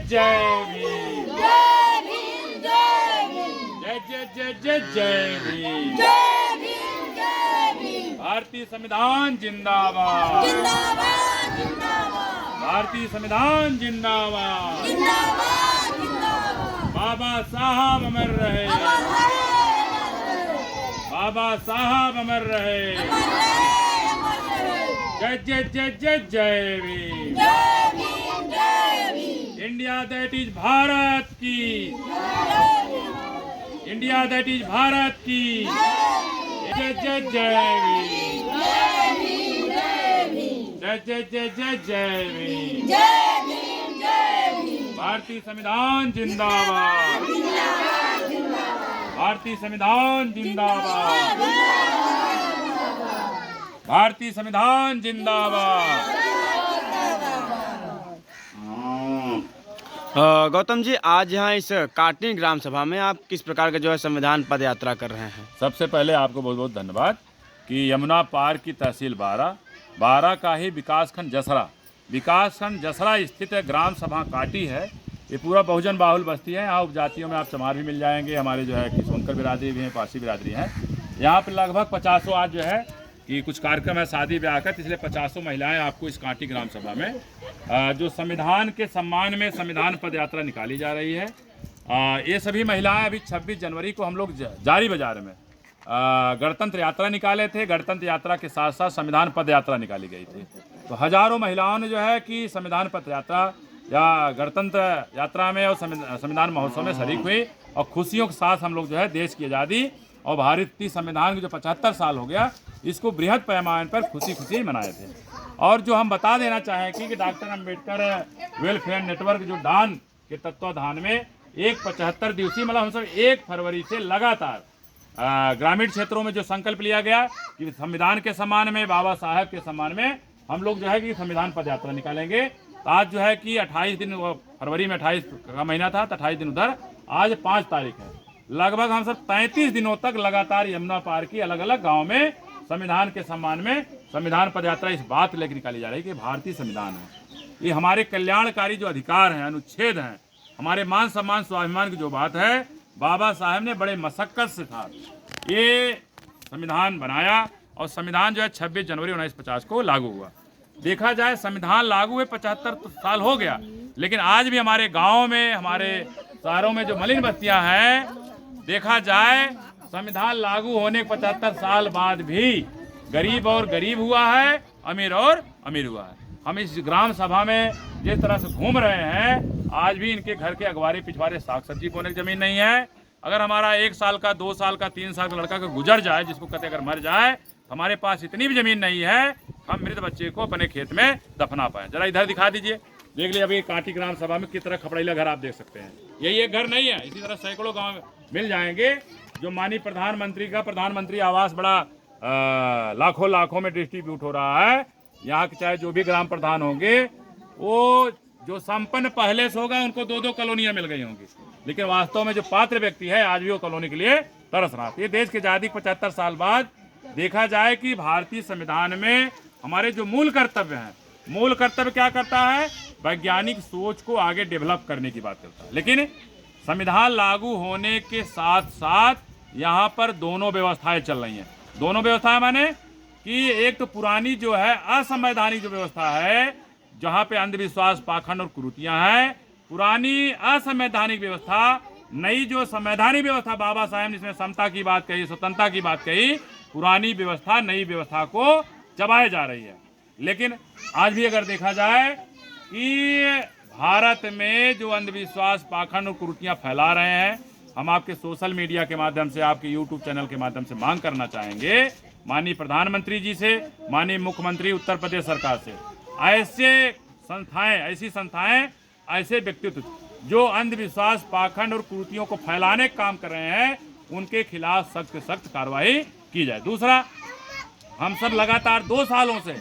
जय भीम, जय भीम, जय भीम, जय जय जय जय जय भीम, जय भीम, जय भीम। भारतीय संविधान जिंदाबाद, जिंदाबाद, जिंदाबाद, भारतीय संविधान जिंदाबाद, जिंदाबाद, जिंदाबाद। बाबा साहब अमर रहे, अमर रहे, अमर रहे, बाबा साहब अमर रहे। अमर रहे, अमर रहे। जय जय जय जय जय भीम, जय भीम, जय Bhim, India that is Bharat की, जय Bhim, India that is Bharat की। जय जय जय भीम, जय भीम, जय भीम, जय जय जय जय जय भीम, जय भीम, जय भीम। भारतीय संविधान जिंदाबाद, जिंदाबाद, जिंदाबाद, भारतीय संविधान जिंदाबाद, भारतीय संविधान जिंदाबाद। गौतम जी, आज यहाँ इस काटनी ग्राम सभा में आप किस प्रकार का जो है संविधान पद यात्रा कर रहे हैं? सबसे पहले आपको बहुत बहुत धन्यवाद कि यमुना पार की तहसील बारा का ही विकासखंड जसरा स्थित ग्राम सभा काटी है। ये पूरा बहुजन बाहुल बस्ती है। यहाँ उपजातियों में आप चमार भी मिल जाएंगे, हमारे जो है कि सोनकर बिरादरी भी हैं, पारसी बिरादरी हैं। यहाँ पर लगभग 50 आज जो है कि कुछ कार्यक्रम है शादी ब्याह का, इसलिए 50 महिलाएं आपको इस काटी ग्राम सभा में जो संविधान के सम्मान में संविधान पद यात्रा निकाली जा रही है। ये सभी महिलाएं अभी 26 जनवरी को हम लोग जारी बाजार में गणतंत्र यात्रा निकाले थे। गणतंत्र यात्रा के साथ साथ संविधान पद यात्रा निकाली गई थी। तो हजारों महिलाओं ने जो है कि संविधान पद यात्रा या गणतंत्र यात्रा में और संविधान महोत्सव में शरीक हुई और खुशियों के साथ हम लोग जो है देश की आज़ादी और भारतीय संविधान के जो 75 साल हो गया, इसको बृहद पैमाने पर खुशी मनाए थे। और जो हम बता देना चाहें कि डॉक्टर अंबेडकर वेलफेयर नेटवर्क जो डान के तत्वाधान में एक 75 दिवसीय मतलब हम सब 1 फरवरी से लगातार ग्रामीण क्षेत्रों में जो संकल्प लिया गया कि संविधान के सम्मान में, बाबा साहब के सम्मान में हम लोग जो है कि संविधान पद यात्रा निकालेंगे। तो आज जो है कि 28 दिन, फरवरी में 28 का महीना था तो 28 दिन उधर, आज 5 तारीख है। लगभग हम सब 33 दिनों तक लगातार यमुना पार की अलग अलग गाँव में संविधान के सम्मान में संविधान पद यात्रा इस बात लेकर निकाली जा रही है कि भारतीय संविधान है, ये हमारे कल्याणकारी जो अधिकार हैं, अनुच्छेद हैं, हमारे मान सम्मान स्वाभिमान की जो बात है, बाबा साहब ने बड़े मशक्कत से था ये संविधान बनाया। और संविधान जो है 26 जनवरी 1950 को लागू हुआ। देखा जाए संविधान लागू हुए 75 साल हो गया, लेकिन आज भी हमारे गाँव में, हमारे शहरों में जो मलिन बस्तियाँ हैं, देखा जाए संविधान लागू होने के 75 साल बाद भी गरीब और गरीब हुआ है, अमीर और अमीर हुआ है। हम इस ग्राम सभा में जिस तरह से घूम रहे हैं, आज भी इनके घर के अगवारे पिछवारे साग सब्जी बोने की जमीन नहीं है। अगर हमारा 1 साल का, 2 साल का, 3 साल का लड़का का गुजर जाए, जिसको कहते अगर मर जाए, हमारे पास इतनी भी जमीन नहीं है हम मृत बच्चे को अपने खेत में दफना पाए। जरा इधर दिखा दीजिए, देख लीजिए अभी काटी ग्राम सभा में किस तरह खपड़ेला घर आप देख सकते हैं। यही एक घर नहीं है, इसी तरह सैकड़ों गाँव मिल जाएंगे। जो माननीय प्रधानमंत्री का प्रधानमंत्री आवास बड़ा लाखों में डिस्ट्रीब्यूट हो रहा है। यहाँ के चाहे जो भी ग्राम प्रधान होंगे, वो जो संपन्न पहले से होगा उनको 2-2 कॉलोनियाँ मिल गई होंगी, लेकिन वास्तव में जो पात्र व्यक्ति है आज भी वो कॉलोनी के लिए तरस रहा है। ये देश की आज़ादी 75 साल बाद देखा जाए कि भारतीय संविधान में हमारे जो मूल कर्तव्य हैं, मूल कर्तव्य क्या करता है, वैज्ञानिक सोच को आगे डेवलप करने की बात करता है। लेकिन संविधान लागू होने के साथ साथ यहाँ पर दोनों व्यवस्थाएं चल रही हैं। दोनों व्यवस्थाएं माने कि एक तो पुरानी जो है असंवैधानिक जो व्यवस्था है, जहाँ पे अंधविश्वास, पाखंड और कुरीतियाँ हैं, पुरानी असंवैधानिक व्यवस्था, नई जो संवैधानिक व्यवस्था बाबा साहब ने इसमें समता की बात कही, स्वतंत्रता की बात कही, पुरानी व्यवस्था नई व्यवस्था को चबाए जा रही है। लेकिन आज भी अगर देखा जाए कि भारत में जो अंधविश्वास, पाखंड और कुरीतियाँ फैला रहे हैं, हम आपके सोशल मीडिया के माध्यम से, आपके यूट्यूब चैनल के माध्यम से मांग करना चाहेंगे माननीय प्रधानमंत्री जी से, माननीय मुख्यमंत्री उत्तर प्रदेश सरकार से, ऐसी संस्थाएं, ऐसे व्यक्तित्व जो अंधविश्वास, पाखंड और कुरीतियों को फैलाने का काम कर रहे हैं, उनके खिलाफ सख्त से सख्त कार्रवाई की जाए। दूसरा, हम सब लगातार 2 सालों से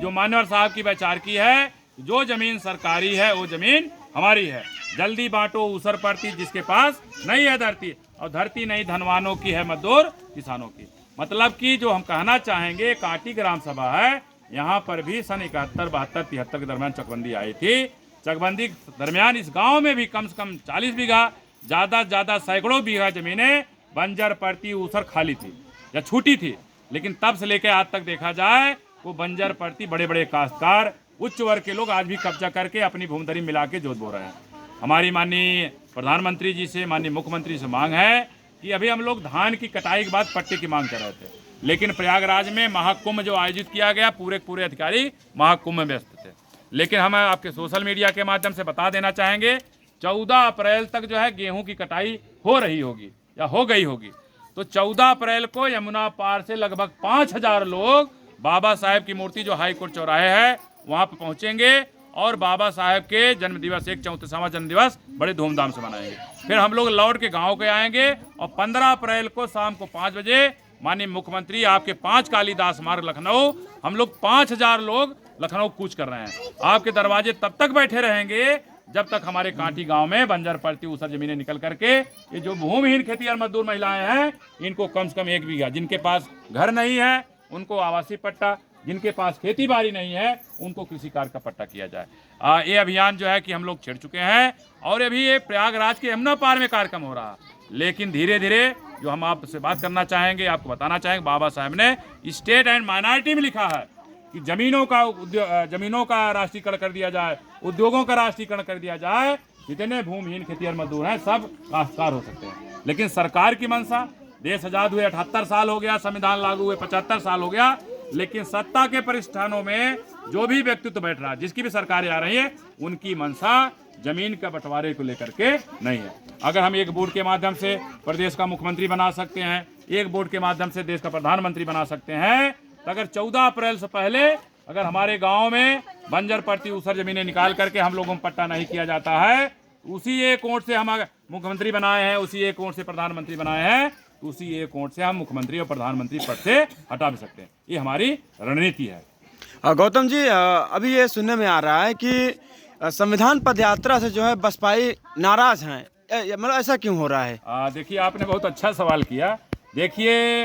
जो मान्यवर साहब की विचार की है, जो जमीन सरकारी है वो जमीन हमारी है, जल्दी बांटो ऊसर पड़ती जिसके पास नहीं है धरती, और धरती नहीं धनवानों की है मजदूर किसानों की। मतलब कि जो हम कहना चाहेंगे, काटी ग्राम सभा है, यहाँ पर भी सन 71, 72, 73 के दरमियान चकबंदी आई थी। चकबंदी के दरमियान इस गांव में भी कम से कम 40 बीघा, ज़्यादा से ज़्यादा सैकड़ों बीघा ज़मीनें बंजर पड़ती ऊसर खाली थी या छूटी थी। लेकिन तब से लेकर आज तक देखा जाए वो बंजर पड़ती बड़े बड़े काश्तकार, उच्च वर्ग के लोग आज भी कब्जा करके अपनी भूमधरी मिला के जोत बो रहे हैं। हमारी माननीय प्रधानमंत्री जी से, माननीय मुख्यमंत्री से मांग है कि अभी हम लोग धान की कटाई के बाद पट्टे की मांग कर रहे थे, लेकिन प्रयागराज में महाकुंभ जो आयोजित किया गया, पूरे अधिकारी महाकुंभ में व्यस्त थे। लेकिन हम आपके सोशल मीडिया के माध्यम से बता देना चाहेंगे 14 अप्रैल तक जो है गेहूं की कटाई हो रही होगी या हो गई होगी। तो 14 अप्रैल को यमुना पार से लगभग 5000 लोग बाबा साहेब की मूर्ति जो हाई कोर्ट चौराहे है वहाँ पर पहुँचेंगे और बाबा साहेब के जन्म दिवस 134वां जन्म दिवस बड़े धूमधाम से मनाएंगे। फिर हम लोग लौट के गाँव के आएंगे और 15 अप्रैल को शाम को 5 बजे माननीय मुख्यमंत्री आपके 5 कालीदास मार्ग लखनऊ, हम लोग 5000 लोग लखनऊ कूच कर रहे हैं। आपके दरवाजे तब तक बैठे रहेंगे जब तक हमारे कांटी गांव में बंजर पड़ती ऊसर जमीनें निकल करके ये जो भूमिहीन खेतिहर मजदूर महिलाएं हैं इनको कम से कम 1 बीघा, जिनके पास घर नहीं है उनको आवासीय पट्टा, जिनके पास खेती बाड़ी नहीं है उनको कृषि कार्य का पट्टा किया जाए। ये अभियान जो है कि हम लोग छेड़ चुके हैं और अभी ये प्रयागराज के यमुना पार में कार्यक्रम हो रहा है। लेकिन धीरे धीरे जो हम आपसे बात करना चाहेंगे, आपको बताना चाहेंगे, बाबा साहब ने स्टेट एंड माइनॉरिटी में लिखा है कि जमीनों का राष्ट्रीयकरण कर दिया जाए, उद्योगों का राष्ट्रीयकरण कर दिया जाए। जितने भूमिहीन खेतिहर मजदूर हैं सब काश्तकार हो सकते हैं। लेकिन सरकार की मंशा, देश आजाद हुए 78 साल हो गया, संविधान लागू हुए 75 साल हो गया, लेकिन सत्ता के प्रतिष्ठानों में जो भी व्यक्तित्व बैठ रहा है, जिसकी भी सरकारें आ रही है, उनकी मंशा जमीन का बंटवारे को लेकर के नहीं है। अगर हम एक बोर्ड के माध्यम से प्रदेश का मुख्यमंत्री बना सकते हैं, एक बोर्ड के माध्यम से देश का प्रधानमंत्री बना सकते हैं, तो अगर 14 अप्रैल से पहले अगर हमारे गांव में बंजर पड़ती ऊसर जमीनें निकाल करके हम लोगों को पट्टा नहीं किया जाता है, उसी एक वोट से हम मुख्यमंत्री बनाए हैं, उसी एक वोट से प्रधानमंत्री बनाए हैं, तो उसी एक वोट से हम मुख्यमंत्री और प्रधानमंत्री पद से हटा भी सकते हैं। ये हमारी रणनीति है। गौतम जी, अभी ये सुनने में आ रहा है कि संविधान पद यात्रा से जो है बसपाई नाराज हैं, मतलब ऐसा क्यों हो रहा है? देखिए, आपने बहुत अच्छा सवाल किया। देखिए,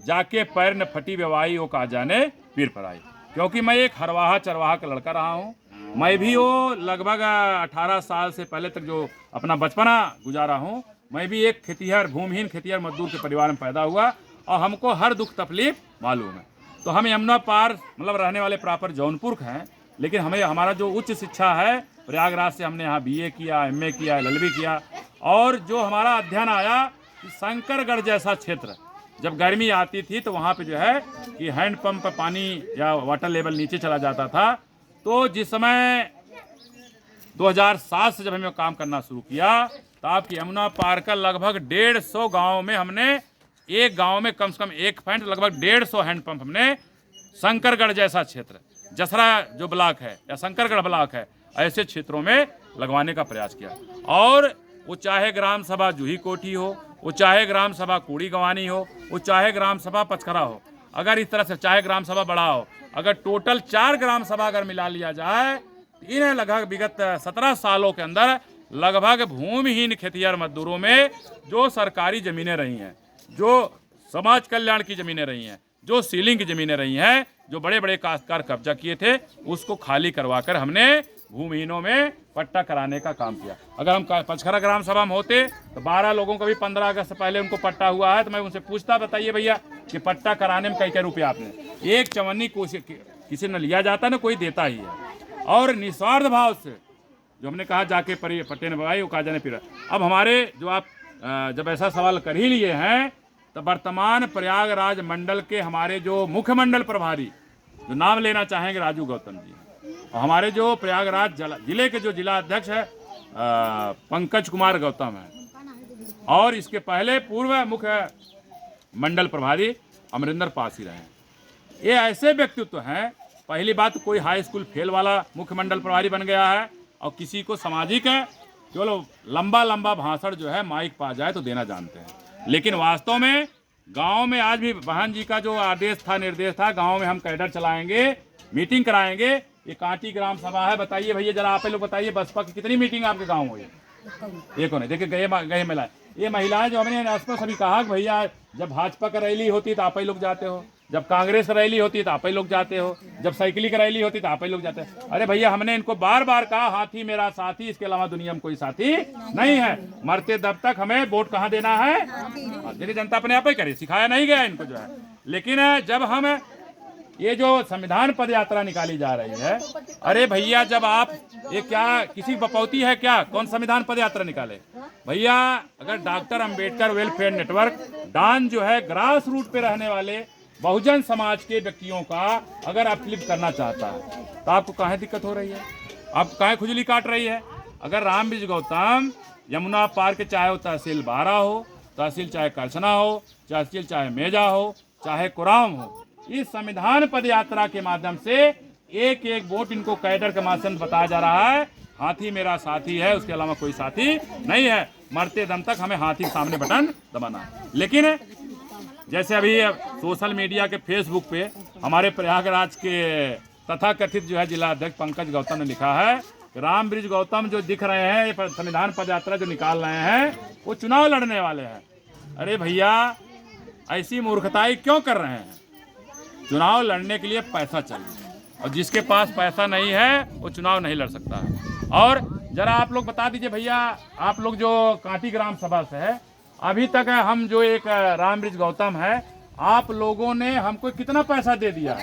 जाके पैर न फटी बेवाई वो का जाने पीर पर आई, क्योंकि मैं एक हरवाहा चरवाहा का लड़का रहा हूँ। मैं भी वो लगभग 18 साल से पहले तक जो अपना बचपना गुजारा हूँ, मैं भी एक खेतिहर भूमिहीन खेतिहर मजदूर के परिवार में पैदा हुआ और हमको हर दुख तकलीफ मालूम है। तो हम यमुना पार मतलब रहने वाले प्रॉपर जौनपुर के हैं, लेकिन हमें हमारा जो उच्च शिक्षा है प्रयागराज से हमने यहाँ BA किया, MA किया, LLB किया। और जो हमारा अध्ययन आया कि शंकरगढ़ जैसा क्षेत्र, जब गर्मी आती थी तो वहाँ पे जो है कि हैंडपम्प पर पानी या वाटर लेवल नीचे चला जाता था। तो जिस समय 2007 से जब हमें काम करना शुरू किया, तो आपकी यमुना पार का लगभग 150 गाँव में हमने, एक गांव में कम से कम एक पॉइंट लगभग 150 हैंडपम्प हमने शंकरगढ़ जैसा क्षेत्र, जसरा जो ब्लॉक है या शंकरगढ़ ब्लॉक है, ऐसे क्षेत्रों में लगवाने का प्रयास किया। और वो चाहे ग्राम सभा जूही कोठी हो, वो चाहे ग्राम सभा कूड़ी गवानी हो, वो चाहे ग्राम सभा पचखरा हो, अगर इस तरह से चाहे ग्राम सभा बड़ा हो, अगर टोटल 4 ग्राम सभा अगर मिला लिया जाए, इन्हें लगभग विगत 17 सालों के अंदर लगभग भूमिहीन खेतिहर मजदूरों में जो सरकारी ज़मीनें रही हैं, जो समाज कल्याण की ज़मीनें रही हैं, जो सीलिंग की ज़मीनें रही हैं, जो बड़े बड़े काश्तकार कब्जा किए थे, उसको खाली करवाकर हमने भूमिहीनों में पट्टा कराने का काम किया। अगर हम पचखरा ग्राम सभा में होते तो 12 लोगों को भी 15 अगस्त से पहले उनको पट्टा हुआ है, तो मैं उनसे पूछता, बताइए भैया कि पट्टा कराने में कई रुपये आपने, एक चवन्नी किसी ने लिया जाता ना, कोई देता ही है। और निस्वार्थ भाव से जो हमने कहा जाके पट्टे ने भाई वो काजा ने पीरा। अब हमारे जो आप जब ऐसा सवाल कर ही लिए हैं, तो वर्तमान प्रयागराज मंडल के हमारे जो मुख्य मंडल प्रभारी, जो नाम लेना चाहेंगे, राजू गौतम जी, और हमारे जो प्रयागराज जिले के जो जिला अध्यक्ष है पंकज कुमार गौतम है, और इसके पहले पूर्व मुख्य मंडल प्रभारी अमरिंदर पासी रहे। ये ऐसे व्यक्तित्व हैं, पहली बात कोई हाई स्कूल फेल वाला मुख्य मंडल प्रभारी बन गया है, और किसी को सामाजिक है, केवल लंबा लंबा भाषण जो है माइक पा जाए तो देना जानते हैं। लेकिन वास्तव में गांव में आज भी बहन जी का जो आदेश था, निर्देश था, गांव में हम कैडर चलाएंगे, मीटिंग कराएंगे। ये कांटी ग्राम सभा है, बताइए भैया जरा आप लोग बताइए, बसपा की कितनी मीटिंग आपके गाँव में हुई? एक होने देखिए, गए महिलाएं, ये महिलाएं जो हमने स्पष्ट अभी कहा कि भैया जब भाजपा का रैली होती तो आप ही लोग जाते हो, जब कांग्रेस रैली होती है तो आप ही लोग जाते हो, जब साइकिलिंग रैली होती है तो आप ही लोग जाते हैं। अरे भैया, हमने इनको बार बार कहा हाथी मेरा साथी, इसके अलावा दुनिया में कोई साथी नहीं है। मरते दब तक हमें वोट कहाँ देना है, भारतीय जनता अपने आप ही करे, सिखाया नहीं गया इनको जो है। लेकिन जब हम ये जो संविधान पद यात्रा निकाली जा रही है, अरे भैया जब आप ये क्या किसी बपौती है क्या, कौन संविधान पद यात्रा निकाले भैया? अगर डॉक्टर अंबेडकर वेलफेयर नेटवर्क डान जो है ग्रास रूट पे रहने वाले बहुजन समाज के व्यक्तियों का अगर आप फ्लिप करना चाहता है तो आपको काहे दिक्कत हो रही है, आपको काहे खुजली काट रही है? अगर रामब्रिज गौतम यमुना पार के चाहे वो तहसील बारा हो, तहसील चाहे करछना हो, तहसील चाहे मेजा हो, चाहे कुराम हो, इस संविधान पद यात्रा के माध्यम से एक एक वोट इनको कैडर के माध्यम से बताया जा रहा है हाथी मेरा साथी है, उसके अलावा कोई साथी नहीं है। मरते दम तक हमें हाथी के सामने बटन दबाना है। लेकिन जैसे अभी सोशल मीडिया के फेसबुक पे हमारे प्रयागराज के तथाकथित जो है जिला अध्यक्ष पंकज गौतम ने लिखा है कि रामब्रिज गौतम जो दिख रहे हैं, ये संविधान पद यात्रा जो निकाल रहे हैं, वो चुनाव लड़ने वाले हैं। अरे भैया, ऐसी मूर्खताई क्यों कर रहे हैं? चुनाव लड़ने के लिए पैसा चाहिए, और जिसके पास पैसा नहीं है वो चुनाव नहीं लड़ सकता है। और जरा आप लोग बता दीजिए भैया, आप लोग जो कांटी ग्राम सभा से है, अभी तक हम जो एक रामब्रिज गौतम है, आप लोगों ने हमको कितना पैसा दे दिया?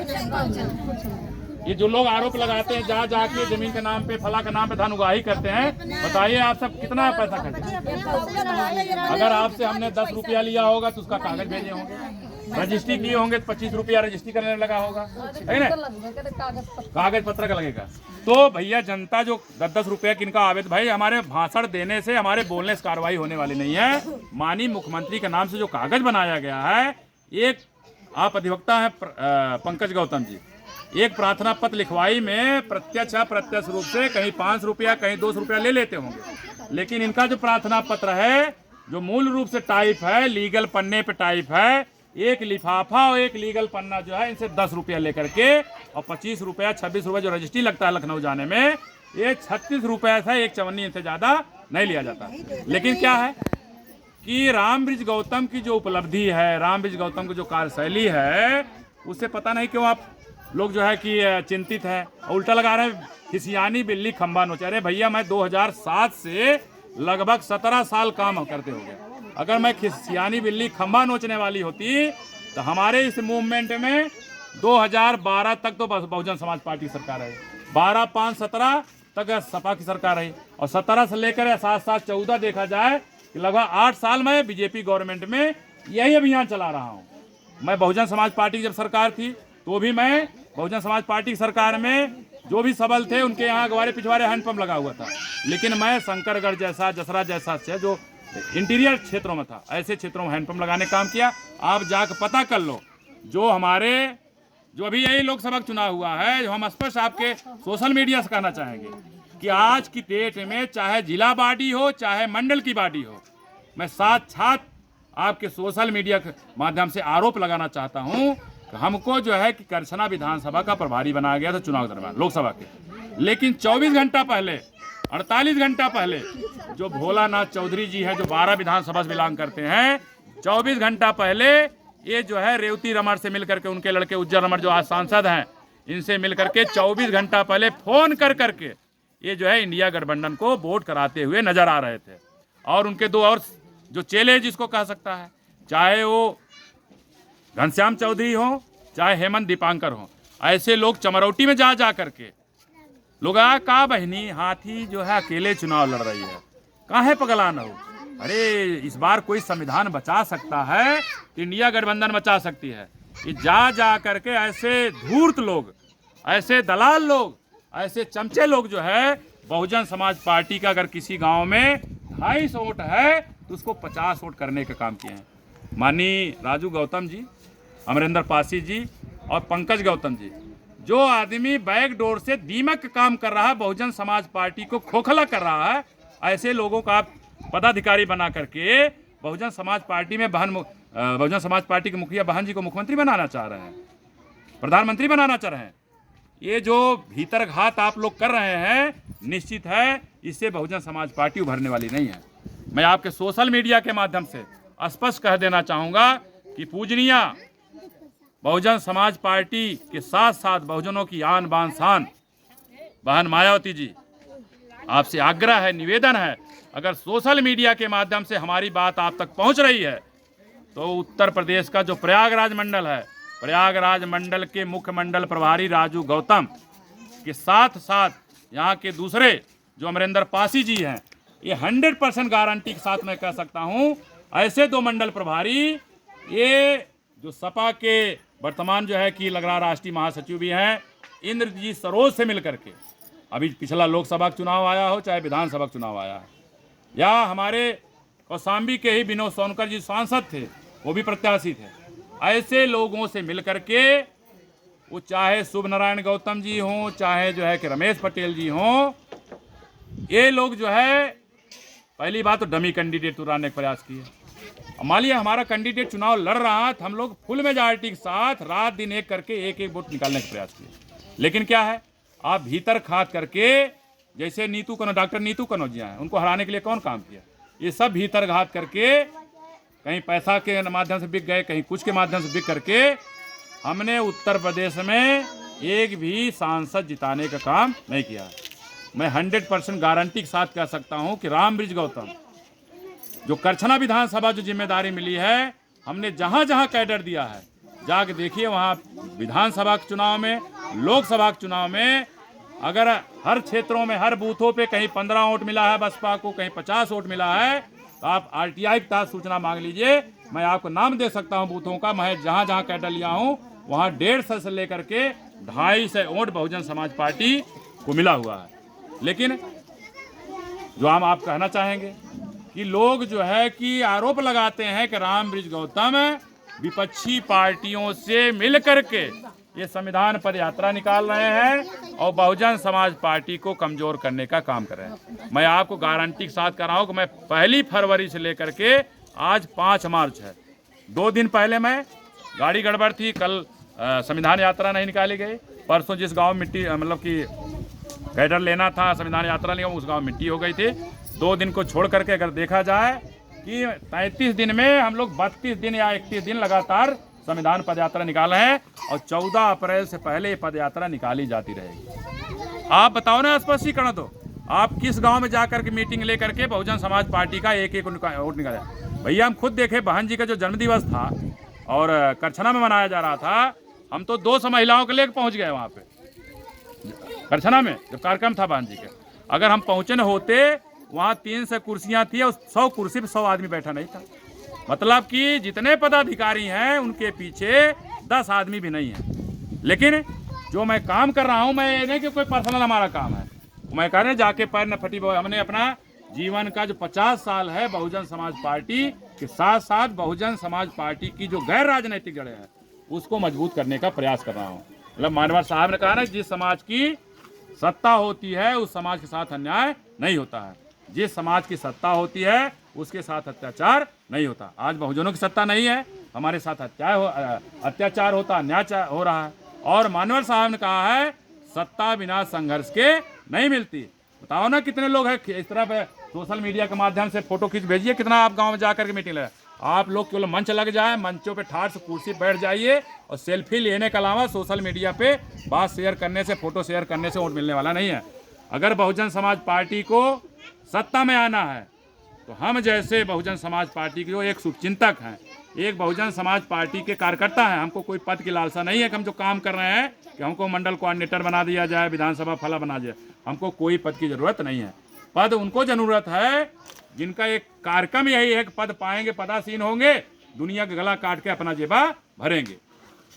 ये जो लोग आरोप लगाते हैं जा जाके जमीन के नाम पे, फला के नाम पे धन उगाही करते हैं, बताइए आप सब कितना पैसा खर्चे? अगर आपसे हमने 10 रुपया लिया होगा तो उसका कागज भेजे होंगे, रजिस्ट्री किए होंगे तो 25 रुपया रजिस्ट्री करने में लगा होगा, है ना? कागज पत्र का लगेगा। तो भैया जनता जो 10-10 रुपया किनका आवेदन, भाई हमारे भाषण देने से, हमारे बोलने से कार्रवाई होने वाली नहीं है। माननीय मुख्यमंत्री के नाम से जो कागज बनाया गया है, एक आप अधिवक्ता है पंकज गौतम जी, एक प्रार्थना पत्र लिखवाई में प्रत्यक्ष अप्रत्यक्ष रूप से कहीं 5 रुपया कहीं 2 रुपया ले लेते होंगे, लेकिन इनका जो प्रार्थना पत्र है जो मूल रूप से टाइप है, लीगल पन्ने पे टाइप है, एक लिफाफा और एक लीगल पन्ना जो है, इनसे 10 रुपया लेकर के और 25 रुपया 26 रुपया जो रजिस्ट्री लगता है लखनऊ जाने में, ये 36 रुपया था, एक चवन्नी, इनसे ज़्यादा नहीं लिया जाता। लेकिन क्या है कि रामब्रिज गौतम की जो उपलब्धि है, रामब्रिज गौतम की जो कार्यशैली है, उससे पता नहीं क्यों आप लोग जो है कि चिंतित है और उल्टा लगा रहे हैं खिसियानी बिल्ली खंबा नोचे। अरे भैया, मैं 2007 से लगभग 17 साल काम करते हो गए। अगर मैं खिसियानी बिल्ली खंबा नोचने वाली होती तो हमारे इस मूवमेंट में 2012 तक तो बहुजन समाज पार्टी की सरकार रही, 12-5-17 तक सपा की सरकार रही, और 17 से लेकर 7-7-14 देखा जाए कि लगभग 8 साल में बीजेपी गवर्नमेंट में यही अभियान चला रहा हूँ। मैं बहुजन समाज पार्टी की जब सरकार थी तो भी मैं बहुजन समाज पार्टी की सरकार में जो भी सबल थे उनके यहाँ गवारे पिछवारे हैंडपंप लगा हुआ था, लेकिन मैं शंकरगढ़ जैसा, जसरा जैसा से जो इंटीरियर क्षेत्रों में था, ऐसे क्षेत्रों में हैंडपंप लगाने काम किया। आप जाकर पता कर लो, जो हमारे जो अभी यही लोकसभा चुनाव हुआ है, जो हम स्पष्ट आपके सोशल मीडिया से कहना चाहेंगे कि आज की डेट में चाहे जिला बॉडी हो चाहे मंडल की बॉडी हो, मैं साथ आपके सोशल मीडिया के माध्यम से आरोप लगाना चाहता हूं कि हमको जो है कि करछना विधानसभा का प्रभारी बनाया गया था चुनाव दरमियान लोकसभा के, लेकिन 24 घंटा पहले, 48 घंटा पहले जो भोलानाथ चौधरी जी है जो 12 विधानसभा से बिलोंग करते हैं, 24 घंटा पहले ये जो है रेवती रमण से मिल करके, उनके लड़के उज्जवल रमण जो आज सांसद हैं, इनसे मिल करके 24 घंटा पहले फोन कर करके ये जो है इंडिया गठबंधन को वोट कराते हुए नजर आ रहे थे। और उनके 2 और जो चेले जिसको कह सकता है, चाहे वो घनश्याम चौधरी हो चाहे हेमंत दीपांकर हो, ऐसे लोग चमरौटी में जा करके लोग का बहनी हाथी जो है अकेले चुनाव लड़ रही है, काहे पगला न हो। अरे इस बार कोई संविधान बचा सकता है, इंडिया गठबंधन बचा सकती है। कि जा करके ऐसे धूर्त लोग, ऐसे दलाल लोग, ऐसे चमचे लोग जो है बहुजन समाज पार्टी का अगर किसी गांव में 250 वोट है तो उसको 50 वोट करने का काम किए हैं। माननीय राजू गौतम जी, अमरेंद्र पासी जी और पंकज गौतम जी, जो आदमी बैकडोर से दीमक का काम कर रहा है, बहुजन समाज पार्टी को खोखला कर रहा है, ऐसे लोगों का आप पदाधिकारी बना करके बहुजन समाज पार्टी में बहुजन समाज पार्टी के मुखिया बहन जी को मुख्यमंत्री बनाना चाह रहे हैं, प्रधानमंत्री बनाना चाह रहे हैं। ये जो भीतर घात आप लोग कर रहे हैं, निश्चित है इससे बहुजन समाज पार्टी उभरने वाली नहीं है। मैं आपके सोशल मीडिया के माध्यम से स्पष्ट कह देना चाहूँगा कि पूजनीय बहुजन समाज पार्टी के साथ साथ बहुजनों की आन बान शान बहन मायावती जी, आपसे आग्रह है, निवेदन है, अगर सोशल मीडिया के माध्यम से हमारी बात आप तक पहुंच रही है तो उत्तर प्रदेश का जो प्रयागराज मंडल है, प्रयागराज मंडल के मुख्य मंडल प्रभारी राजू गौतम के साथ साथ यहाँ के दूसरे जो अमरेंद्र पासी जी हैं, ये 100% गारंटी के साथ मैं कह सकता हूँ, ऐसे 2 मंडल प्रभारी, ये जो सपा के वर्तमान जो है कि लग रहा राष्ट्रीय महासचिव भी हैं, इंद्रजीत सरोज से मिलकर के, अभी पिछला लोकसभा का चुनाव आया हो चाहे विधानसभा का चुनाव आया है, या हमारे कौशाम्बी के ही विनोद सोनकर जी सांसद थे, वो भी प्रत्याशी थे, ऐसे लोगों से मिलकर के, वो चाहे शुभ नारायण गौतम जी हों, चाहे जो है कि रमेश पटेल जी हों, ये लोग जो है पहली बात तो डमी कैंडिडेट उतारने का प्रयास किए। मान लिया हमारा कैंडिडेट चुनाव लड़ रहा था, हम लोग फुल मेजॉरिटी के साथ रात दिन एक करके एक वोट निकालने का प्रयास किए, लेकिन क्या है, आप भीतर खाद करके, जैसे नीतू कनौजिया, डॉक्टर नीतू कनौजिया हैं, उनको हराने के लिए कौन काम किया, ये सब भीतर घात करके, कहीं पैसा के माध्यम से बिक गए, कहीं कुछ के माध्यम से बिक करके, हमने उत्तर प्रदेश में एक भी सांसद जिताने का काम नहीं किया। मैं 100% गारंटी के साथ कह सकता हूं कि रामबृज गौतम, जो करछना विधानसभा जो जिम्मेदारी मिली है, हमने जहां जहां कैडर दिया है, जाके देखिए वहां विधानसभा के चुनाव में, लोकसभा के चुनाव में, अगर हर क्षेत्रों में हर बूथों पे कहीं 15 वोट मिला है बसपा को, कहीं 50 वोट मिला है, तो आप RTI के तहत सूचना मांग लीजिए, मैं आपको नाम दे सकता हूं बूथों का, मैं जहां जहां कैडर लिया हूं वहां 150 से लेकर के 250 वोट बहुजन समाज पार्टी को मिला हुआ है। लेकिन जो हम आप कहना चाहेंगे कि लोग जो है कि आरोप लगाते हैं कि रामबृज गौतम विपक्षी पार्टियों से मिल करके ये संविधान पद यात्रा निकाल रहे हैं और बहुजन समाज पार्टी को कमजोर करने का काम कर रहे हैं। मैं आपको गारंटी के साथ कर रहा हूं कि मैं 1 फरवरी से लेकर के आज 5 मार्च है, 2 दिन पहले मैं गाड़ी गड़बड़ थी, कल संविधान यात्रा नहीं निकाली गई, परसों जिस गांव में मिट्टी मतलब कि कैडर लेना था संविधान यात्रा नहीं, उस गांव में मिट्टी हो गई थी। 2 दिन को छोड़ करके अगर देखा जाए कि 33 दिन में हम लोग 32 दिन या 31 दिन लगातार संविधान पदयात्रा निकाले हैं और 14 अप्रैल से पहले ये पदयात्रा निकाली जाती रहेगी। आप बताओ ना स्पष्टीकरण दो, आप किस गांव में जाकर के मीटिंग लेकर के बहुजन समाज पार्टी का एक वोट निकाला? भैया हम खुद देखे, बहन जी का जो जन्मदिवस था और करछना में मनाया जा रहा था, हम तो 200 महिलाओं को लेकर पहुंच गए वहां पे करछना में, जब कार्यक्रम था बहन जी के। अगर हम पहुंचे न होते, वहाँ 300 कुर्सियाँ थी और 100 कुर्सी पे 100 आदमी बैठा नहीं था। मतलब कि जितने पदाधिकारी हैं उनके पीछे 10 आदमी भी नहीं है। लेकिन जो मैं काम कर रहा हूँ, मैं ये नहीं कि कोई पर्सनल हमारा काम है, मैं कह रहे जाके पैर न फटी। हमने अपना जीवन का जो 50 साल है बहुजन समाज पार्टी के साथ साथ बहुजन समाज पार्टी की जो गैर राजनीतिक जड़ें हैं उसको मजबूत करने का प्रयास कर रहा हूँ। मतलब मानवर साहब ने कहा ना, जिस समाज की सत्ता होती है उस समाज के साथ अन्याय नहीं होता है, जिस समाज की सत्ता होती है उसके साथ अत्याचार नहीं होता। आज बहुजनों की सत्ता नहीं है, हमारे साथ अत्याचार होता, अन्याय हो रहा है। और मानवर साहब ने कहा है सत्ता बिना संघर्ष के नहीं मिलती। बताओ ना कितने लोग हैं इस तरह पे सोशल मीडिया के माध्यम से फोटो खींच भेजिए, कितना आप गांव में जाकर के मीटिंग ले। आप लोग केवल मंच लग जाए, मंचों पे ठाठ से कुर्सी बैठ जाइए और सेल्फी लेने के अलावा सोशल मीडिया पे बात शेयर करने से, फोटो शेयर करने से वोट मिलने वाला नहीं है। अगर बहुजन समाज पार्टी को सत्ता में आना है तो हम जैसे बहुजन समाज पार्टी के जो एक शुभचिंतक हैं, एक बहुजन समाज पार्टी के कार्यकर्ता हैं, हमको कोई पद की लालसा नहीं है कि हम जो काम कर रहे हैं कि हमको मंडल कोऑर्डिनेटर बना दिया जाए, विधानसभा फला बना दिया, हमको कोई पद की जरूरत नहीं है। पद उनको जरूरत है जिनका एक कार्यक्रम यही है कि पद पाएंगे, पदासीन होंगे, दुनिया का गला काट के अपना जेबा भरेंगे।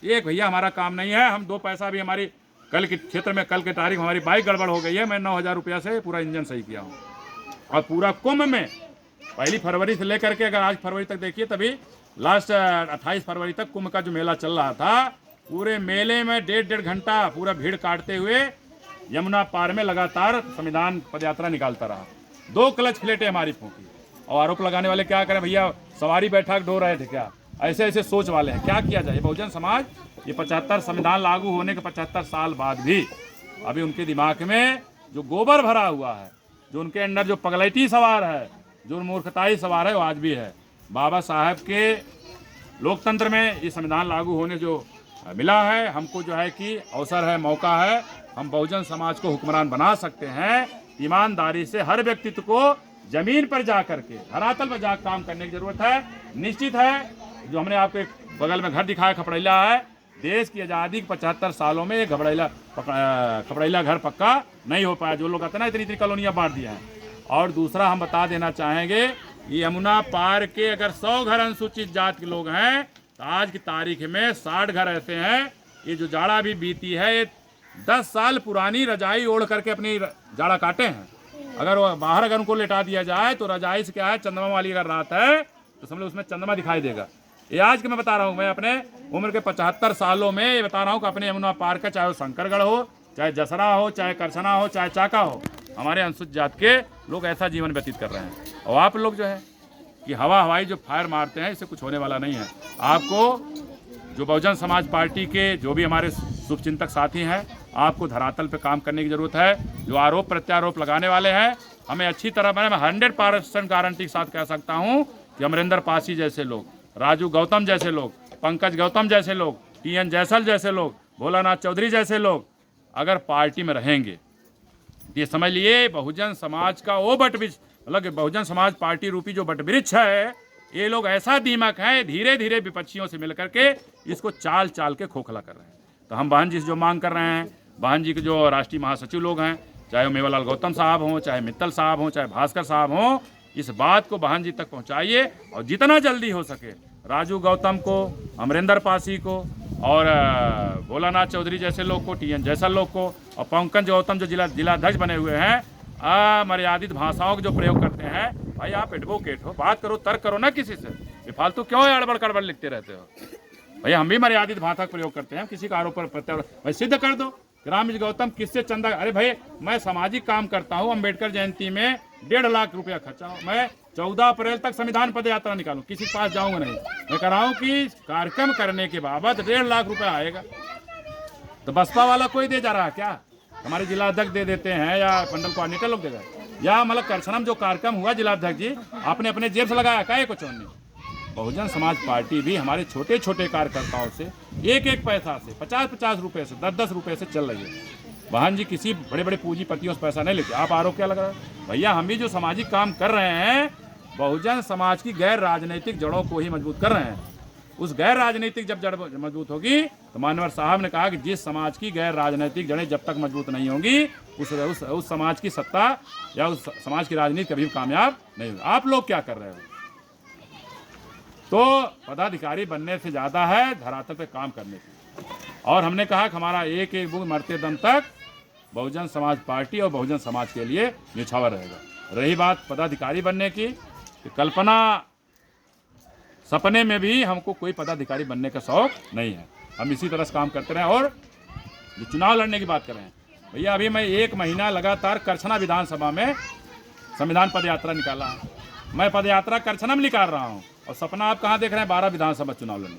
एक भैया हमारा काम नहीं है। हम 2 पैसा भी हमारी कल के क्षेत्र में, कल के तारीख हमारी बाइक गड़बड़ हो गई है, मैं 9,000 रुपया से पूरा इंजन सही किया हूँ। और पूरा कुंभ में 1 फरवरी से लेकर के अगर आज फरवरी तक देखिए, तभी लास्ट 28 फरवरी तक कुंभ का जो मेला चल रहा था, पूरे मेले में 1.5 घंटा पूरा भीड़ काटते हुए यमुना पार में लगातार संविधान पदयात्रा निकालता रहा। 2 क्लच प्लेटें हमारी फूंकी। और आरोप लगाने वाले क्या करें, भैया सवारी बैठा ढो रहे थे क्या? ऐसे ऐसे सोच वाले हैं। क्या किया जाए? बहुजन समाज ये 75 संविधान लागू होने के 75 साल बाद भी अभी उनके दिमाग में जो गोबर भरा हुआ है, जो उनके अंदर जो पगलैटी सवार है, जो मूर्खताई सवार है, वो आज भी है। बाबा साहब के लोकतंत्र में ये संविधान लागू होने जो मिला है, हमको जो है कि अवसर है, मौका है, हम बहुजन समाज को हुक्मरान बना सकते हैं। ईमानदारी से हर व्यक्तित्व को जमीन पर जा करके, धरातल पर जाकर काम करने की जरूरत है। निश्चित है, जो हमने आपको एक बगल में घर दिखाया खपड़ैला है, देश की आज़ादी के 75 सालों में ये खपड़ैला घर पक्का नहीं हो पाया। जो लोग कहते हैं ना इतनी कॉलोनियाँ बांट दिया हैं। और दूसरा हम बता देना चाहेंगे, यमुना पार के अगर 100 घर अनुसूचित जाति के लोग हैं तो आज की तारीख में 60 घर ऐसे हैं। ये जो जाड़ा भी बीती है, ये 10 साल पुरानी रजाई ओढ़ करके अपनी जाड़ा काटे हैं। अगर वो बाहर अगर उनको लेटा दिया जाए तो रजाई से क्या है, चंद्रमा वाली अगर रात है तो समझ लो उसमें चंद्रमा दिखाई देगा। ये आज के मैं बता रहा हूँ, मैं अपने उम्र के 75 सालों में ये बता रहा हूँ कि अपने यमुना पार का, चाहे वो शंकरगढ़ हो, चाहे जसरा हो, चाहे करछना हो, चाहे चाका हो, हमारे अनुसूचित जाति के लोग ऐसा जीवन व्यतीत कर रहे हैं। और आप लोग जो है कि हवाई जो फायर मारते हैं, इससे कुछ होने वाला नहीं है। आपको जो बहुजन समाज पार्टी के जो भी हमारे शुभचिंतक साथी हैं, आपको धरातल पे काम करने की ज़रूरत है। जो आरोप प्रत्यारोप लगाने वाले हैं, हमें अच्छी तरह मैं 100% गारंटी के साथ कह सकता हूँ कि अमरिंदर पासी जैसे लोग, राजू गौतम जैसे लोग, पंकज गौतम जैसे लोग, TN जैसल जैसे लोग, भोलानाथ चौधरी जैसे लोग अगर पार्टी में रहेंगे, ये समझ लिए बहुजन समाज का वो बटवृक्ष, मतलब बहुजन समाज पार्टी रूपी जो बटवृक्ष है, ये लोग ऐसा दीमक है, धीरे धीरे विपक्षियों से मिलकर के इसको चाल चाल के खोखला कर रहे हैं। तो हम बहन जी से जो मांग कर रहे हैं, बहन जी के जो राष्ट्रीय महासचिव लोग हैं, चाहे वो मेवालाल गौतम साहब हों, चाहे मित्तल साहब हों, चाहे भास्कर साहब हों, इस बात को बहन जी तक पहुंचाइए और जितना जल्दी हो सके राजू गौतम को, अमरिंदर पासी को और भोलानाथ चौधरी जैसे लोग को, TN जैसा लोग को और पंकज गौतम जो जिलाध्यक्ष बने हुए हैं, अमर्यादित भाषाओं का जो प्रयोग करते हैं, भाई आप एडवोकेट हो, बात करो, तर्क करो ना किसी से, ये फालतू क्यों अड़बड़ कड़बड़ लिखते रहते हो। भैया हम भी मर्यादित भाषा का प्रयोग करते हैं, किसी का आरोप पर प्रत्यारोप भाई सिद्ध कर दो। रामजी गौतम किससे चंदा, अरे भाई मैं सामाजिक काम करता हूँ, अम्बेडकर जयंती में 1.5 लाख रुपया खर्चा, मैं 14 अप्रैल तक संविधान पद यात्रा निकालूं, किसी के पास जाऊंगा नहीं। मैं कह रहा हूँ कि कार्यक्रम करने के बाबत 1.5 लाख रुपया आएगा, तो बसपा वाला कोई दे जा रहा है क्या? हमारे जिलाध्यक्ष दे देते हैं या मंडल कोऑर्डिनेटर लोग देगा, या मतलब करछना में जो कार्यक्रम हुआ जिलाध्यक्ष जी आपने अपने जेब से लगाया क्या? कुछ नहीं। बहुजन समाज पार्टी भी हमारे छोटे छोटे कार्यकर्ताओं से एक एक पैसा से 50-50 रुपये से 10-10 रुपये से चल रही है। बहन जी किसी बड़े बड़े पूंजीपतियों से पैसा नहीं लेते। आप आरोप क्या लग रहा है? भैया हम भी जो सामाजिक काम कर रहे हैं, बहुजन समाज की गैर राजनीतिक जड़ों को ही मजबूत कर रहे हैं। उस गैर राजनीतिक जब जड़ मजबूत होगी तो मानवर साहब ने कहा कि जिस समाज की गैर राजनीतिक जड़ें जब तक मजबूत नहीं होंगी उस समाज की सत्ता या उस समाज की राजनीति कभी भी कामयाब नहीं होगी। आप लोग क्या कर रहे हो? तो पदाधिकारी बनने से ज़्यादा है धरातल पे काम करने की। और हमने कहा कि हमारा एक एक बुक मरते दम तक बहुजन समाज पार्टी और बहुजन समाज के लिए न्यौछावर रहेगा। रही बात पदाधिकारी बनने की, तो कल्पना सपने में भी हमको कोई पदाधिकारी बनने का शौक नहीं है। हम इसी तरह से काम करते रहे। और जो चुनाव लड़ने की बात कर रहे हैं, भैया अभी मैं 1 महीना लगातार करछना विधानसभा में संविधान पद यात्रा निकाला है। मैं पद यात्रा करछना में निकाल रहा हूँ और सपना आप कहाँ देख रहे हैं? 12 विधानसभा चुनाव लड़ने।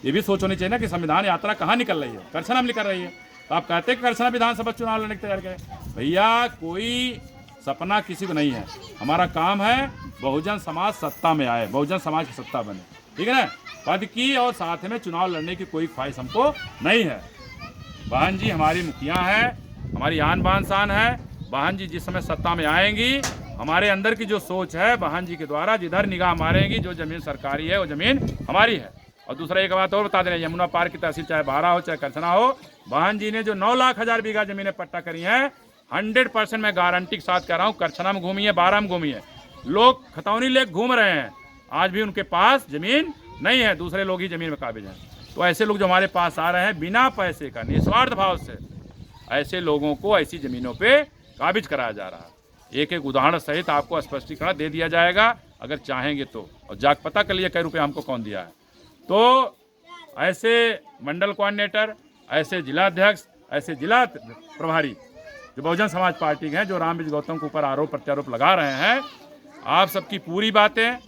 ये भी सोच होनी चाहिए ना कि संविधान यात्रा कहाँ निकल रही है? करछना में निकल रही है। तो आप कहते हैं कि करछना विधानसभा चुनाव लड़ने की तैयार करें। भैया कोई सपना किसी को नहीं है। हमारा काम है बहुजन समाज सत्ता में आए, बहुजन समाज की सत्ता बने, ठीक है ना? पद की और साथ में चुनाव लड़ने की कोई ख्वाहिश हमको नहीं है। बहन जी हमारी मुखिया है, हमारी आन बान शान है। बहन जी जिस समय सत्ता में आएंगी, हमारे अंदर की जो सोच है बहन जी के द्वारा जिधर निगाह मारेंगी, जो जमीन सरकारी है वो जमीन हमारी है। और दूसरा एक बात और बता दें, यमुना पार की तहसील चाहे बारा हो चाहे करछना हो, बहन जी ने जो 9 लाख हजार बीघा जमीनें पट्टा करी हैं, 100% मैं गारंटी के साथ कह रहा हूँ, करछना में घूमी है, बारा में घूमी है। लोग खतौनी लेक घूम रहे हैं, आज भी उनके पास जमीन नहीं है, दूसरे लोग ही जमीन में काबिज हैं। तो ऐसे लोग जो हमारे पास आ रहे हैं बिना पैसे का, निस्वार्थ भाव से, ऐसे लोगों को ऐसी ज़मीनों पे काबिज कराया जा रहा है। एक एक उदाहरण सहित आपको स्पष्टीकरण दे दिया जाएगा अगर चाहेंगे तो। और जाग पता कर लिया कई रुपये हमको कौन दिया है। तो ऐसे मंडल कोऑर्डिनेटर, ऐसे जिलाध्यक्ष, ऐसे जिला प्रभारी जो बहुजन समाज पार्टी के हैं, जो रामजी गौतम के ऊपर आरोप प्रत्यारोप लगा रहे हैं, आप सबकी पूरी बातें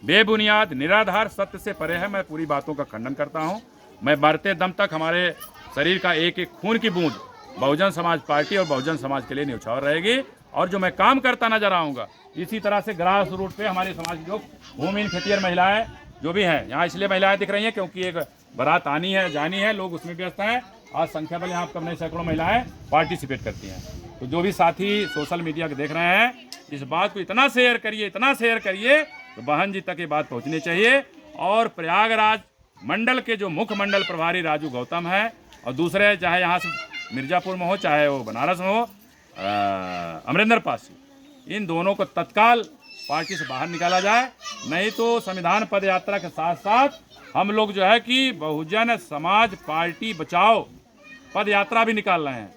बेबुनियाद, निराधार, सत्य से परे है। मैं पूरी बातों का खंडन करता हूं। मैं मरते दम तक हमारे शरीर का एक एक खून की बूंद बहुजन समाज पार्टी और बहुजन समाज के लिए न्यौछावर रहेगी। और जो मैं काम करता नजर आऊँगा, इसी तरह से ग्रास रूट पे हमारे समाज के जो भूमिहीन खेतिहर महिलाएं, जो भी है यहाँ इसलिए महिलाएं दिख रही हैं क्योंकि एक बारात आनी है जानी है, लोग उसमें व्यस्त हैं। आज संख्या बल यहाँ कम नहीं सैकड़ों महिलाएं पार्टिसिपेट करती हैं। तो जो भी साथी सोशल मीडिया के देख रहे हैं, इस बात को इतना शेयर करिए तो बहन जी तक ये बात पहुँचनी चाहिए। और प्रयागराज मंडल के जो मुख्य मंडल प्रभारी राजू गौतम है और दूसरे चाहे यहाँ से मिर्ज़ापुर में हो चाहे वो बनारस में हो अमरिंदर पासी, इन दोनों को तत्काल पार्टी से बाहर निकाला जाए। नहीं तो संविधान पद यात्रा के साथ साथ हम लोग जो है कि बहुजन समाज पार्टी बचाओ पद यात्रा भी निकाल रहे हैं।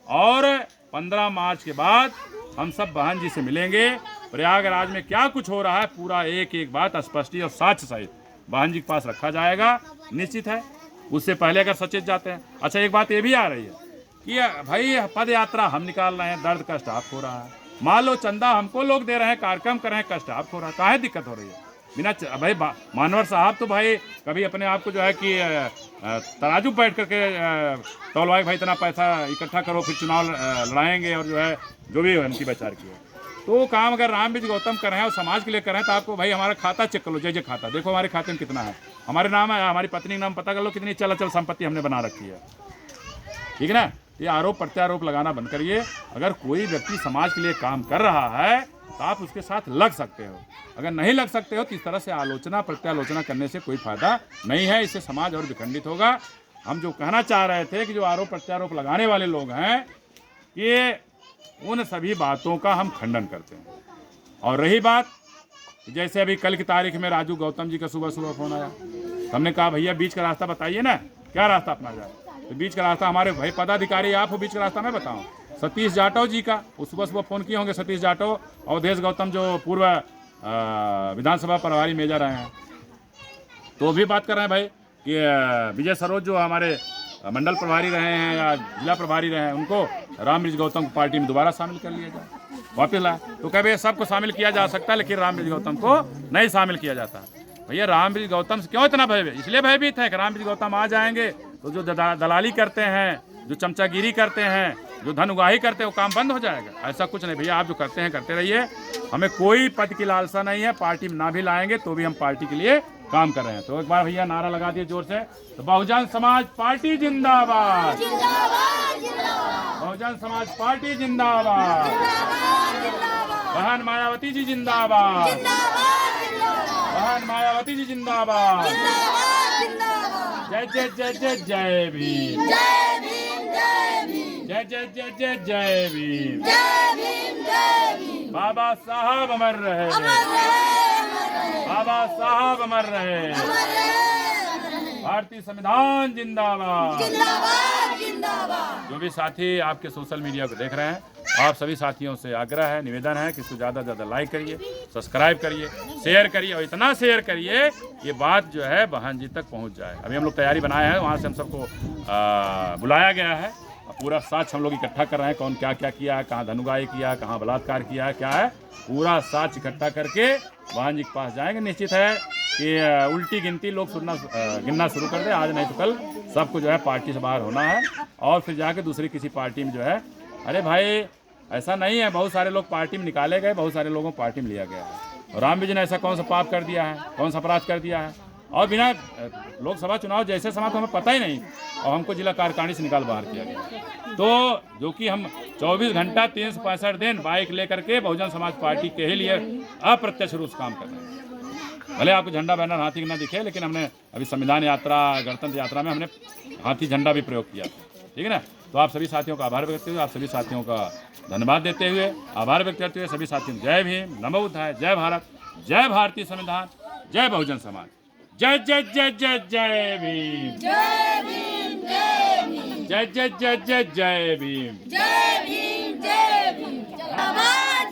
और 15 मार्च के बाद हम सब बहन जी से मिलेंगे। प्रयागराज में क्या कुछ हो रहा है पूरा एक एक बात स्पष्ट और साक्ष्य सहित बहन जी के पास रखा जाएगा, निश्चित है। उससे पहले अगर सचेत जाते हैं। अच्छा, एक बात ये भी आ रही है कि भाई पद यात्रा हम निकाल रहे हैं, दर्द कष्ट आपको हो रहा है। मान लो चंदा हमको लोग दे रहे हैं, कार्यक्रम कर रहे हैं, कष्ट आपको हो रहा है, काहे दिक्कत हो रही है? बिना भाई मानवर साहब तो भाई कभी अपने आप को जो है कि तराजू बैठ करके तौलवाए भाई इतना पैसा इकट्ठा करो फिर चुनाव लड़ाएंगे और जो है जो भी उनकी विचार की है। तो काम अगर रामबीज गौतम कर रहे हैं और समाज के लिए कर रहे हैं तो आपको भाई हमारा खाता चेक कर लो, जय खाता देखो हमारे खाते में कितना है, हमारे नाम है, हमारी पत्नी के नाम पता कर लो कितनी चल अचल संपत्ति हमने बना रखी है। ठीक है ना? ये आरोप प्रत्यारोप लगाना बंद करिए। अगर कोई व्यक्ति समाज के लिए काम कर रहा है तो आप उसके साथ लग सकते हो, अगर नहीं लग सकते हो तो इस तरह से आलोचना प्रत्यालोचना करने से कोई फायदा नहीं है, इससे समाज और विखंडित होगा। हम जो कहना चाह रहे थे कि जो आरोप प्रत्यारोप लगाने वाले लोग हैं ये उन सभी बातों का हम खंडन करते हैं। और रही बात जैसे अभी कल की तारीख में राजू गौतम जी का सुबह फोन आया, हमने कहा भैया बीच का रास्ता बताइए ना, क्या रास्ता अपना जाए? तो बीच का रास्ता हमारे भाई पदाधिकारी आप हो, बीच का रास्ता मैं बताऊं सतीश जाटव जी का, वो सुबह फ़ोन किए होंगे सतीश जाटव, अवधेश गौतम जो पूर्व विधानसभा प्रभारी मेजर रहे हैं, तो भी बात कर रहे हैं भाई कि विजय सरोज जो हमारे मंडल प्रभारी रहे हैं या जिला प्रभारी रहे हैं उनको रामबीज गौतम को पार्टी में दोबारा शामिल कर लिया जाए, वापस लाए। तो कह भैया सबको शामिल किया जा सकता है लेकिन रामबीज गौतम को नहीं शामिल किया जाता। भैया रामबीज गौतम से क्यों इतना भय? इसलिए भयभीत है कि रामबीज गौतम आ जाएंगे तो जो दलाली करते हैं, जो चमचागिरी करते हैं, जो धन उगाही करते हैं, वो काम बंद हो जाएगा। ऐसा कुछ नहीं भैया, आप जो करते हैं करते रहिए, हमें कोई पद की लालसा नहीं है, पार्टी में ना भी लाएंगे तो भी हम पार्टी के लिए काम कर रहे हैं। तो एक बार भैया नारा लगा दिए जोर से, तो बहुजन समाज पार्टी जिंदाबाद, बहुजन समाज पार्टी जिंदाबाद, बहन मायावती जी जिंदाबाद, बहन मायावती जी जिंदाबाद, जय जय जय जय जय भीम, जय जय जय जय जय भीम, बाबा साहब अमर रहे, बाबा साहब अमर रहे, भारतीय संविधान जिंदाबाद। जो भी साथी आपके सोशल मीडिया को देख रहे हैं, आप सभी साथियों से आग्रह है, निवेदन है कि इसको ज़्यादा से ज़्यादा लाइक करिए, सब्सक्राइब करिए, शेयर करिए और इतना शेयर करिए ये बात जो है बहन जी तक पहुंच जाए। अभी हम लोग तैयारी बनाए हैं, वहाँ से हम सबको बुलाया गया है, पूरा साक्ष्य हम लोग इकट्ठा कर रहे हैं, कौन क्या क्या किया है, कहाँ धनुगाही किया, कहाँ बलात्कार किया है, क्या है, पूरा साक्ष्य इकट्ठा करके बहन जी के पास जाएंगे। निश्चित है कि उल्टी गिनती लोग गिनना शुरू कर दे, आज नहीं तो कल सबको जो है पार्टी से बाहर होना है और फिर जाके दूसरी किसी पार्टी में जो है। अरे भाई ऐसा नहीं है, बहुत सारे लोग पार्टी में निकाले गए, बहुत सारे लोगों को पार्टी में लिया गया है। और रामबीज ने ऐसा कौन सा पाप कर दिया है, कौन सा अपराध कर दिया है? और बिना लोकसभा चुनाव जैसे समय तो हमें पता ही नहीं और हमको जिला कार्यकारिणी से निकाल बाहर किया गया। तो जो कि हम 24 घंटा 365 दिन बाइक लेकर के बहुजन समाज पार्टी के ही लिए अप्रत्यक्ष रूप से काम कर रहे हैं। भले आपको झंडा बैनर हाथी का ना दिखे, लेकिन हमने अभी संविधान यात्रा गणतंत्र यात्रा में हमने हाथी झंडा भी प्रयोग किया था। ठीक है ना? तो आप सभी साथियों का आभार व्यक्त करते हुए, आप सभी साथियों का धन्यवाद देते हुए, आभार व्यक्त करते हुए सभी साथियों जय भीम, नमो बुद्धाय, जय भारत, जय भारतीय संविधान, जय बहुजन समाज, जय जय जय जय जय भीम, जय भीम, जय भीम, जय जय जय जय जय भीम, जय भीम, जय भीम, जिंदाबाद।